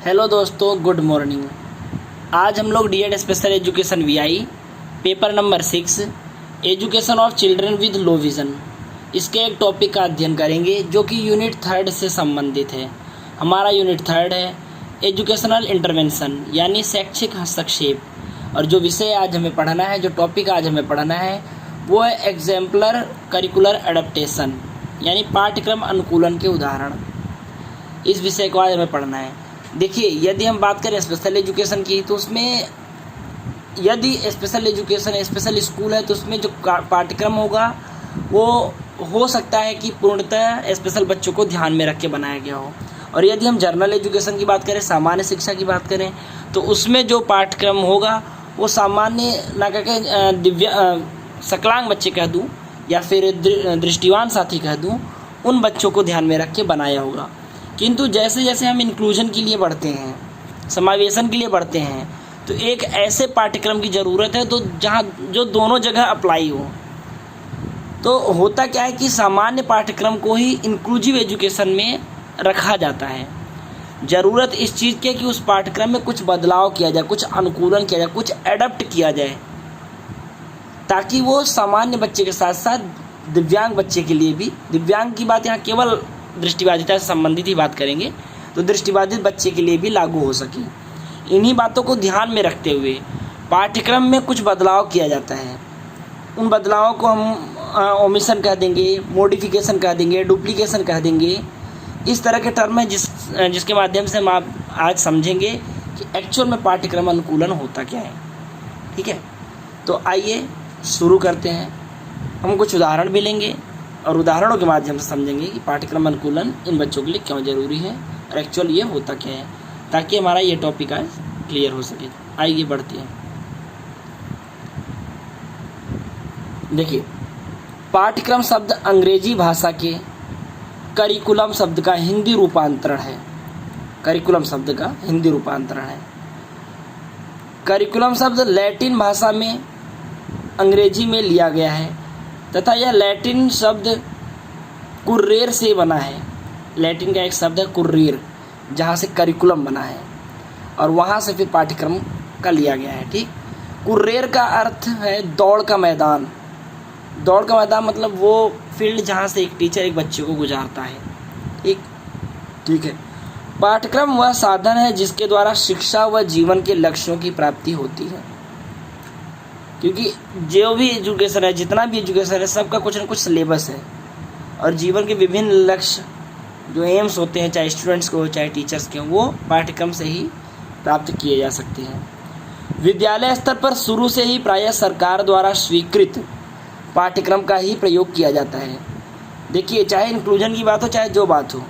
Hello दोस्तों, good morning. आज हम लोग DEd special education VI paper number 6 education of children with low vision इसके एक टॉपिक का अध्ययन करेंगे जो कि यूनिट 3 से संबंधित है। हमारा यूनिट 3 है एजुकेशनल इंटरवेंशन यानी शैक्षिक हस्तक्षेप। और जो विषय आज हमें पढ़ना है, जो टॉपिक आज हमें पढ़ना है वो है एग्जाम्पलर करिकुलर एडेप्टेशन यानी पाठ्यक्रम अनुकूलन के उदाहरण। इस विषय को आज हमें पढ़ना है। देखिए, यदि हम बात करें स्पेशल एजुकेशन की तो उसमें यदि स्पेशल स्कूल है तो उसमें जो पाठ्यक्रम होगा वो हो सकता है कि पूर्णतः स्पेशल बच्चों को ध्यान में रख के बनाया गया हो। और यदि हम जनरल एजुकेशन की बात करें, सामान्य शिक्षा की बात करें, तो उसमें जो पाठ्यक्रम होगा वो सामान्य ना करके सकलांग बच्चे कह दूँ या फिर दृष्टिवान साथी कह दूँ, उन बच्चों को ध्यान में रख के बनाया होगा। किंतु जैसे जैसे हम इंक्लूजन के लिए बढ़ते हैं, समावेशन के लिए बढ़ते हैं, तो एक ऐसे पाठ्यक्रम की ज़रूरत है तो जो दोनों जगह अप्लाई हो। तो होता क्या है कि सामान्य पाठ्यक्रम को ही इंक्लूसिव एजुकेशन में रखा जाता है। ज़रूरत इस चीज़ की कि उस पाठ्यक्रम में कुछ बदलाव किया जाए, कुछ अनुकूलन किया जाए, कुछ एडप्ट किया जाए, ताकि वो सामान्य बच्चे के साथ साथ दिव्यांग बच्चे के लिए भी, दिव्यांग की बात यहाँ केवल दृष्टिबाधिता से संबंधित ही बात करेंगे, तो दृष्टिबाधित बच्चे के लिए भी लागू हो सके। इन्हीं बातों को ध्यान में रखते हुए पाठ्यक्रम में कुछ बदलाव किया जाता है। उन बदलावों को हम ओमिशन कह देंगे, मॉडिफिकेशन कह देंगे, डुप्लीकेशन कह देंगे। इस तरह के टर्म है जिसके माध्यम से हम आप आज समझेंगे कि एक्चुअल में पाठ्यक्रम अनुकूलन होता क्या है। ठीक है, तो आइए शुरू करते हैं। हम कुछ उदाहरण भी लेंगे और उदाहरणों के माध्यम से समझेंगे कि पाठ्यक्रम अनुकूलन इन बच्चों के लिए क्यों ज़रूरी है और एक्चुअल ये होता क्या है, ताकि हमारा ये टॉपिक आज क्लियर हो सके। आइए बढ़ते हैं। देखिए, पाठ्यक्रम शब्द अंग्रेजी भाषा के करिकुलम शब्द का हिंदी रूपांतरण है। करिकुलम शब्द का हिंदी रूपांतरण है। करिकुलम शब्द लैटिन भाषा में अंग्रेजी में लिया गया है तथा यह लैटिन शब्द कुर्रेर से बना है। लैटिन का एक शब्द है कुर्रेर, जहाँ से करिकुलम बना है और वहाँ से फिर पाठ्यक्रम का लिया गया है। ठीक, कुर्रेर का अर्थ है दौड़ का मैदान। दौड़ का मैदान मतलब वो फील्ड जहाँ से एक टीचर एक बच्चे को गुजारता है। ठीक है। पाठ्यक्रम वह साधन है जिसके द्वारा शिक्षा व जीवन के लक्ष्यों की प्राप्ति होती है। क्योंकि जो भी एजुकेशन है, जितना भी एजुकेशन है, सबका कुछ ना कुछ सिलेबस है और जीवन के विभिन्न लक्ष्य जो एम्स होते हैं, चाहे स्टूडेंट्स को हो चाहे टीचर्स के हो, वो पाठ्यक्रम से ही प्राप्त किए जा सकते हैं। विद्यालय स्तर पर शुरू से ही प्रायः सरकार द्वारा स्वीकृत पाठ्यक्रम का ही प्रयोग किया जाता है। देखिए, चाहे इंक्लूजन की बात हो चाहे जो बात हो,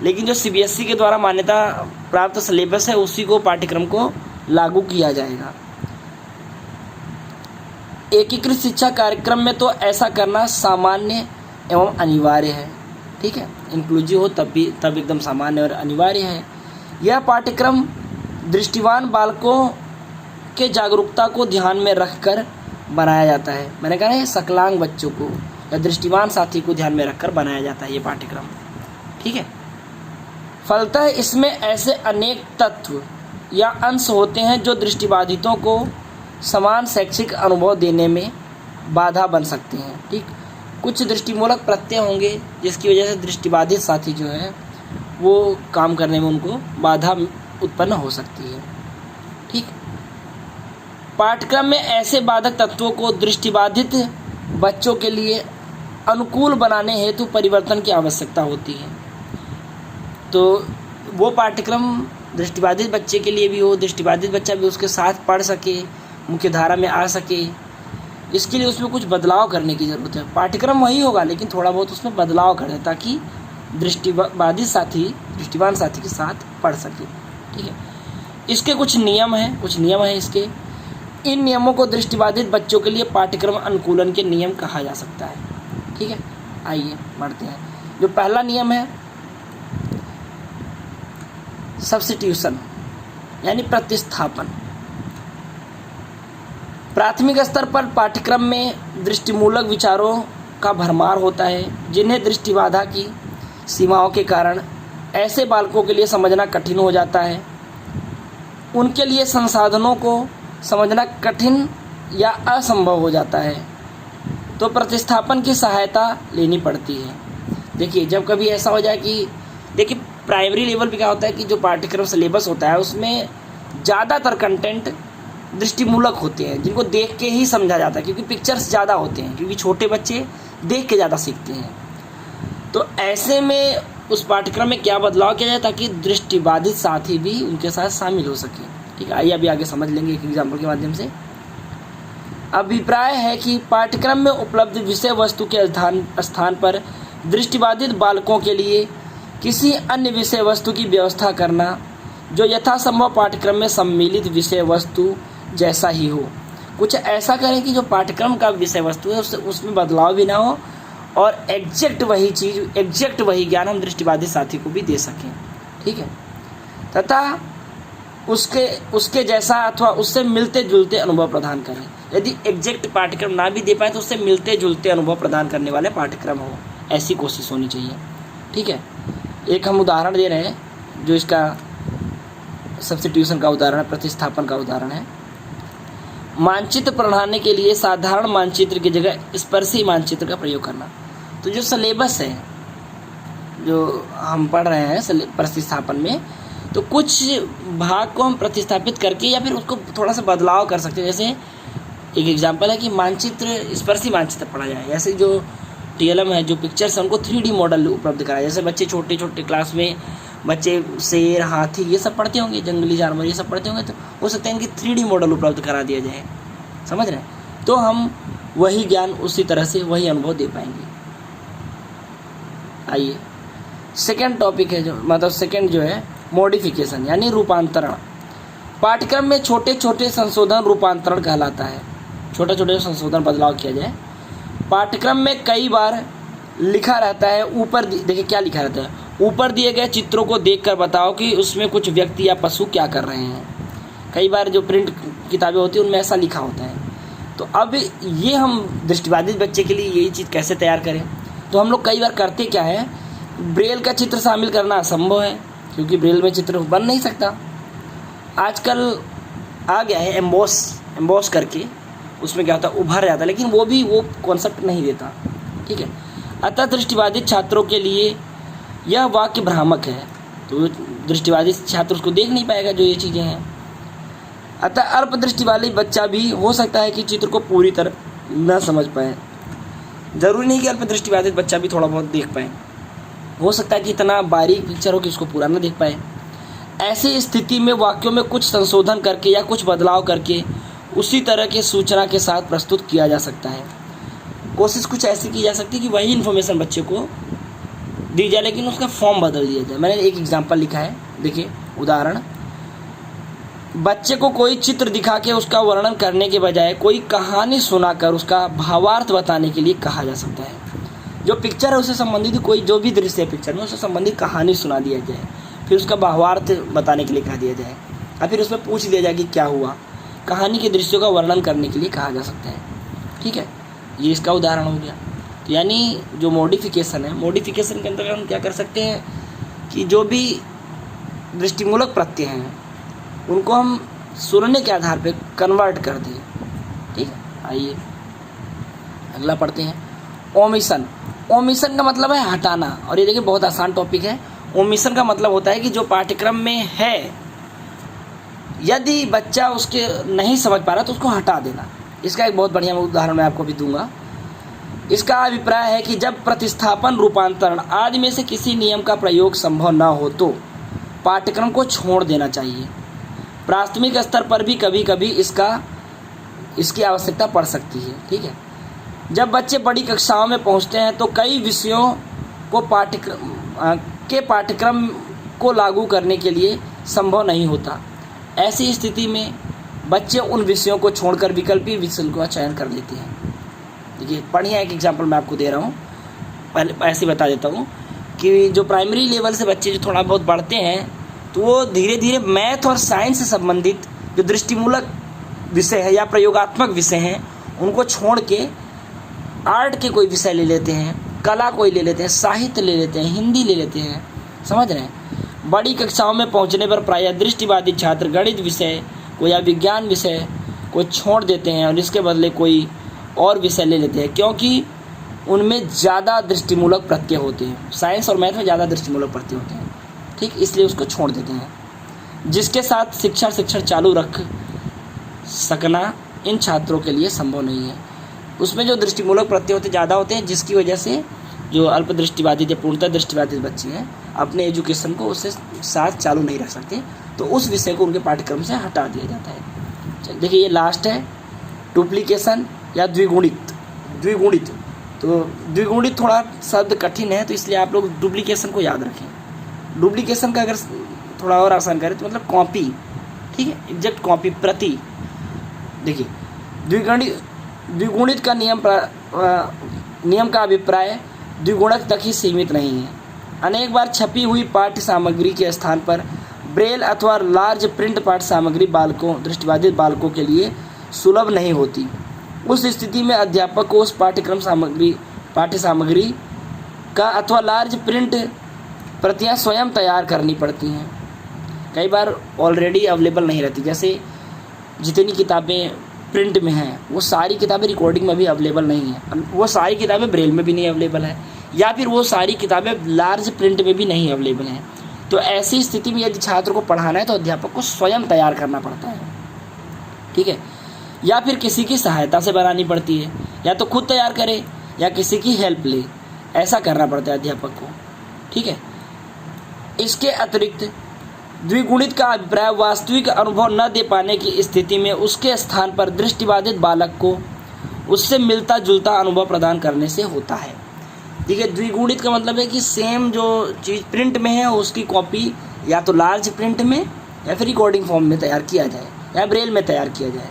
लेकिन जो सीबीएसई के द्वारा मान्यता प्राप्त सिलेबस है उसी को पाठ्यक्रम को लागू किया जाएगा। एकीकृत शिक्षा कार्यक्रम में तो ऐसा करना सामान्य एवं अनिवार्य है। ठीक है, इंक्लूसिव हो तब एकदम सामान्य और अनिवार्य है। यह पाठ्यक्रम दृष्टिवान बालकों के जागरूकता को ध्यान में रखकर बनाया जाता है। मैंने कहा है सकलांग बच्चों को या दृष्टिवान साथी को ध्यान में रखकर बनाया जाता है ये पाठ्यक्रम। ठीक है, फलतः इसमें ऐसे अनेक तत्व या अंश होते हैं जो दृष्टिबाधितों को समान शैक्षिक अनुभव देने में बाधा बन सकते हैं। ठीक, कुछ दृष्टिमूलक प्रत्यय होंगे जिसकी वजह से दृष्टिबाधित साथी जो है वो काम करने में उनको बाधा उत्पन्न हो सकती है। ठीक, पाठ्यक्रम में ऐसे बाधक तत्वों को दृष्टिबाधित बच्चों के लिए अनुकूल बनाने हेतु परिवर्तन की आवश्यकता होती है। तो वो पाठ्यक्रम दृष्टिबाधित बच्चे के लिए भी हो, दृष्टिबाधित बच्चा भी उसके साथ पढ़ सके, मुख्य धारा में आ सके, इसके लिए उसमें कुछ बदलाव करने की ज़रूरत है। पाठ्यक्रम वही होगा लेकिन थोड़ा बहुत उसमें बदलाव करें ताकि दृष्टिबाधित साथी दृष्टिवान साथी के साथ पढ़ सके। ठीक है, इसके कुछ नियम हैं इसके। इन नियमों को दृष्टिबाधित बच्चों के लिए पाठ्यक्रम अनुकूलन के नियम कहा जा सकता है। ठीक है, आइए बढ़ते हैं। जो पहला नियम है सब्स्टिट्यूशन यानी प्रतिस्थापन। प्राथमिक स्तर पर पाठ्यक्रम में दृष्टिमूलक विचारों का भरमार होता है जिन्हें दृष्टिबाधा की सीमाओं के कारण ऐसे बालकों के लिए समझना कठिन हो जाता है। उनके लिए संसाधनों को समझना कठिन या असंभव हो जाता है, तो प्रतिस्थापन की सहायता लेनी पड़ती है। देखिए, जब कभी ऐसा हो जाए कि देखिए प्राइमरी लेवल पे क्या होता है कि जो पाठ्यक्रम सिलेबस होता है उसमें ज़्यादातर कंटेंट दृष्टिमूलक होते हैं, जिनको देख के ही समझा जाता है, क्योंकि पिक्चर्स ज़्यादा होते हैं, क्योंकि छोटे बच्चे देख के ज़्यादा सीखते हैं। तो ऐसे में उस पाठ्यक्रम में क्या बदलाव किया जाए ताकि दृष्टिबाधित साथी भी उनके साथ शामिल हो सके। ठीक है, आइए अभी आगे समझ लेंगे एक एग्जाम्पल के माध्यम से। अभिप्राय है कि पाठ्यक्रम में उपलब्ध विषय वस्तु के स्थान पर दृष्टिबाधित बालकों के लिए किसी अन्य विषय वस्तु की व्यवस्था करना जो यथासंभव पाठ्यक्रम में सम्मिलित विषय वस्तु जैसा ही हो। कुछ ऐसा करें कि जो पाठ्यक्रम का विषय वस्तु है उसमें बदलाव भी ना हो और एग्जैक्ट वही चीज़, एग्जैक्ट वही ज्ञान हम दृष्टिबाधित साथी को भी दे सकें। ठीक है, तथा उसके जैसा अथवा उससे मिलते जुलते अनुभव प्रदान करें। यदि एग्जैक्ट पाठ्यक्रम ना भी दे पाए तो उससे मिलते जुलते अनुभव प्रदान करने वाले पाठ्यक्रम हो, ऐसी कोशिश होनी चाहिए। ठीक है, एक हम उदाहरण दे रहे हैं जो इसका सब्स्टिट्यूशन का उदाहरण है, प्रतिस्थापन का उदाहरण है। मानचित्र पढ़ाने के लिए साधारण मानचित्र की जगह स्पर्शी मानचित्र का प्रयोग करना। तो जो सिलेबस है जो हम पढ़ रहे हैं प्रतिस्थापन में, तो कुछ भाग को हम प्रतिस्थापित करके या फिर उसको थोड़ा सा बदलाव कर सकते हैं। जैसे एक एग्जांपल है कि मानचित्र स्पर्शी मानचित्र पढ़ा जाए। जैसे जो TLM है, जो पिक्चर्स है, उनको 3D मॉडल उपलब्ध कराया। जैसे बच्चे छोटे छोटे क्लास में बच्चे शेर, हाथी ये सब पढ़ते होंगे, जंगली जानवर ये सब पढ़ते होंगे, तो हो सकता है इनकी 3D मॉडल उपलब्ध करा दिया जाए। समझ रहे हैं? तो हम वही ज्ञान उसी तरह से वही अनुभव दे पाएंगे। आइए सेकेंड टॉपिक है सेकेंड जो है मॉडिफिकेशन यानी रूपांतरण। पाठ्यक्रम में छोटे छोटे संशोधन रूपांतरण कहलाता है। छोटे छोटे संशोधन बदलाव किया जाए। पाठ्यक्रम में कई बार लिखा रहता है, ऊपर देखिए क्या लिखा रहता है, ऊपर दिए गए चित्रों को देखकर बताओ कि उसमें कुछ व्यक्ति या पशु क्या कर रहे हैं। कई बार जो प्रिंट किताबें होती हैं उनमें ऐसा लिखा होता है। तो अब ये हम दृष्टिबाधित बच्चे के लिए यही चीज़ कैसे तैयार करें, तो हम लोग कई बार करते क्या है, ब्रेल का चित्र शामिल करना असंभव है क्योंकि ब्रेल में चित्र बन नहीं सकता। आजकल आ गया है एम्बॉस करके, उसमें क्या होता है उभर जाता है, लेकिन वो कॉन्सेप्ट नहीं देता। ठीक है, अतः दृष्टिबाधित छात्रों के लिए यह वाक्य भ्रामक है। तो दृष्टिबाधित छात्र उसको देख नहीं पाएगा जो ये चीज़ें हैं। अतः अल्प दृष्टि वाली बच्चा भी हो सकता है कि चित्र को पूरी तरह न समझ पाए। जरूरी नहीं कि अल्प दृष्टिबाधित बच्चा भी थोड़ा बहुत देख पाए, हो सकता है कि इतना बारीक पिक्चर हो कि उसको पूरा न देख पाए। ऐसी स्थिति में वाक्यों में कुछ संशोधन करके या कुछ बदलाव करके उसी तरह के सूचना के साथ प्रस्तुत किया जा सकता है। कोशिश कुछ ऐसी की जा सकती है कि वही इन्फॉर्मेशन बच्चे को दी जाए लेकिन उसका फॉर्म बदल दिया जाए। मैंने एक एग्जांपल लिखा है, देखिए उदाहरण। बच्चे को कोई चित्र दिखा के उसका वर्णन करने के बजाय कोई कहानी सुनाकर उसका भावार्थ बताने के लिए कहा जा सकता है। जो पिक्चर है उससे संबंधित कोई जो भी दृश्य है पिक्चर में उससे संबंधित कहानी सुना दिया जाए, फिर उसका भावार्थ बताने के लिए कहा दिया जाए, और फिर उसमें पूछ दिया जाए कि क्या हुआ। कहानी के दृश्यों का वर्णन करने के लिए कहा जा सकता है। ठीक है, ये इसका उदाहरण हो गया। तो यानी जो मॉडिफिकेशन है, मॉडिफिकेशन के अंतर्गत हम क्या कर सकते हैं कि जो भी दृष्टिमूलक प्रत्यय हैं उनको हम सुनने के आधार पर कन्वर्ट कर दें। ठीक है, आइए अगला पढ़ते हैं। ओमिशन। ओमिशन का मतलब है हटाना, और ये देखिए बहुत आसान टॉपिक है। ओमिशन का मतलब होता है कि जो पाठ्यक्रम में है यदि बच्चा उसके नहीं समझ पा रहा तो उसको हटा देना। इसका एक बहुत बढ़िया उदाहरण मैं आपको भी दूंगा। इसका अभिप्राय है कि जब प्रतिस्थापन, रूपांतरण आदि में से किसी नियम का प्रयोग संभव न हो तो पाठ्यक्रम को छोड़ देना चाहिए। प्राथमिक स्तर पर भी कभी कभी इसकी आवश्यकता पड़ सकती है। ठीक है, जब बच्चे बड़ी कक्षाओं में पहुंचते हैं तो कई विषयों को पाठ्यक्रम को लागू करने के लिए संभव नहीं होता। ऐसी स्थिति में बच्चे उन विषयों को छोड़कर विकल्पी विषय का चयन कर लेते हैं। देखिए बढ़िया एक एग्जांपल मैं आपको दे रहा हूँ। पहले ऐसे बता देता हूँ कि जो प्राइमरी लेवल से बच्चे जो थोड़ा बहुत बढ़ते हैं तो वो धीरे धीरे मैथ और साइंस से संबंधित जो दृष्टिमूलक विषय है या प्रयोगात्मक विषय हैं उनको छोड़ के आर्ट के कोई विषय ले लेते हैं, कला कोई ले लेते हैं, साहित्य ले लेते हैं, हिंदी ले लेते हैं। समझ रहे हैं? बड़ी कक्षाओं में पहुंचने पर प्रायः दृष्टिबाधित छात्र गणित विषय को या विज्ञान विषय को छोड़ देते हैं और इसके बदले कोई और विषय ले लेते हैं, क्योंकि उनमें ज़्यादा दृष्टिमूलक प्रत्यय होते हैं। साइंस और मैथ में ज़्यादा दृष्टिमूलक प्रत्यय होते हैं, ठीक, इसलिए उसको छोड़ देते हैं। जिसके साथ शिक्षण चालू रख सकना इन छात्रों के लिए संभव नहीं है। उसमें जो दृष्टिमूलक प्रत्यय होते ज़्यादा होते हैं, जिसकी वजह से जो अल्प दृष्टिबाधित या पूर्णतः दृष्टिबाधित बच्चे हैं अपने एजुकेशन को उससे साथ चालू नहीं रख सकते, तो उस विषय को उनके पाठ्यक्रम से हटा दिया जाता है। देखिए ये लास्ट है, डुप्लीकेशन या द्विगुणित। तो द्विगुणित थोड़ा शब्द कठिन है, तो इसलिए आप लोग डुप्लीकेशन को याद रखें। डुप्लीकेशन का अगर थोड़ा और आसान करें तो मतलब कॉपी, ठीक है, एग्जैक्ट कॉपी, प्रति। देखिए द्विगुणित का नियम का अभिप्राय द्विगुणक तक ही सीमित नहीं है। अनेक बार छपी हुई पाठ्य सामग्री के स्थान पर ब्रेल अथवा लार्ज प्रिंट पाठ्य सामग्री दृष्टिबाधित बालकों के लिए सुलभ नहीं होती। उस स्थिति में अध्यापक को उस पाठ्य सामग्री का अथवा लार्ज प्रिंट प्रतियां स्वयं तैयार करनी पड़ती हैं। कई बार ऑलरेडी अवेलेबल नहीं रहती, जैसे जितनी किताबें प्रिंट में हैं वो सारी किताबें रिकॉर्डिंग में भी अवेलेबल नहीं है, वो सारी किताबें ब्रेल में भी नहीं अवेलेबल है, या फिर वो सारी किताबें लार्ज प्रिंट में भी नहीं अवेलेबल हैं। तो ऐसी स्थिति में यदि छात्र को पढ़ाना है तो अध्यापक को स्वयं तैयार करना पड़ता है, ठीक है, या फिर किसी की सहायता से बनानी पड़ती है, या तो खुद तैयार करे या किसी की हेल्प ले, ऐसा करना पड़ता है अध्यापक को, ठीक है। इसके अतिरिक्त द्विगुणित का अभिप्राय वास्तविक अनुभव न दे पाने की स्थिति में उसके स्थान पर दृष्टिबाधित बालक को उससे मिलता जुलता अनुभव प्रदान करने से होता है। देखिए द्विगुणित का मतलब है कि सेम जो चीज़ प्रिंट में है उसकी कॉपी या तो लार्ज प्रिंट में या फिर रिकॉर्डिंग फॉर्म में तैयार किया जाए या ब्रेल में तैयार किया जाए।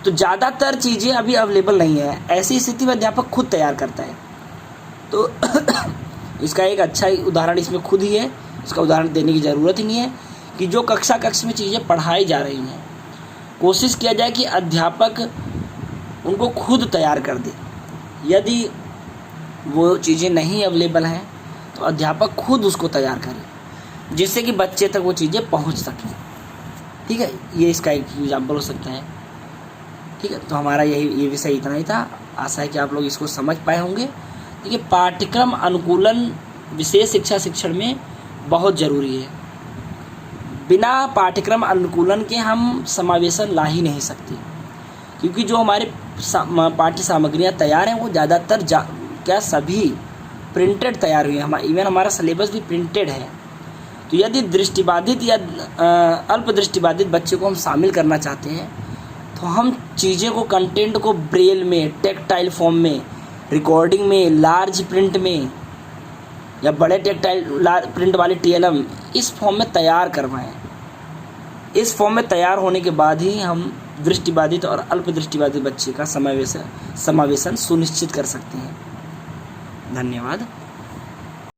तो ज़्यादातर चीज़ें अभी अवेलेबल नहीं है, ऐसी स्थिति में अध्यापक खुद तैयार करता है। तो इसका एक अच्छा उदाहरण इसमें खुद ही है, इसका उदाहरण देने की ज़रूरत ही नहीं है कि जो कक्षा में चीज़ें पढ़ाई जा रही हैं कोशिश किया जाए कि अध्यापक उनको खुद तैयार कर दे। यदि वो चीज़ें नहीं अवेलेबल हैं तो अध्यापक खुद उसको तैयार करे जिससे कि बच्चे तक वो चीज़ें पहुंच सकें, ठीक है। ये इसका एक एग्जाम्पल हो सकता है, ठीक है। तो हमारा ये विषय इतना ही था। आशा है कि आप लोग इसको समझ पाए होंगे। देखिए पाठ्यक्रम अनुकूलन विशेष शिक्षण में बहुत ज़रूरी है। बिना पाठ्यक्रम अनुकूलन के हम समावेशन ला ही नहीं सकते, क्योंकि जो हमारे पाठ्य सामग्रियाँ तैयार हैं वो ज़्यादातर क्या सभी प्रिंटेड तैयार हुई हैं। इवन हमारा सिलेबस भी प्रिंटेड है। तो यदि दृष्टिबाधित या अल्प दृष्टिबाधित बच्चे को हम शामिल करना चाहते हैं तो हम चीज़ें को, कंटेंट को ब्रेल में, टेक्टाइल फॉर्म में, रिकॉर्डिंग में, लार्ज प्रिंट में या बड़े टेक्टाइल प्रिंट वाले TLM इस फॉर्म में तैयार करवाएं। इस फॉर्म में तैयार होने के बाद ही हम दृष्टिबाधित और अल्प दृष्टिबाधित बच्चे का समावेशन सुनिश्चित कर सकते हैं। धन्यवाद।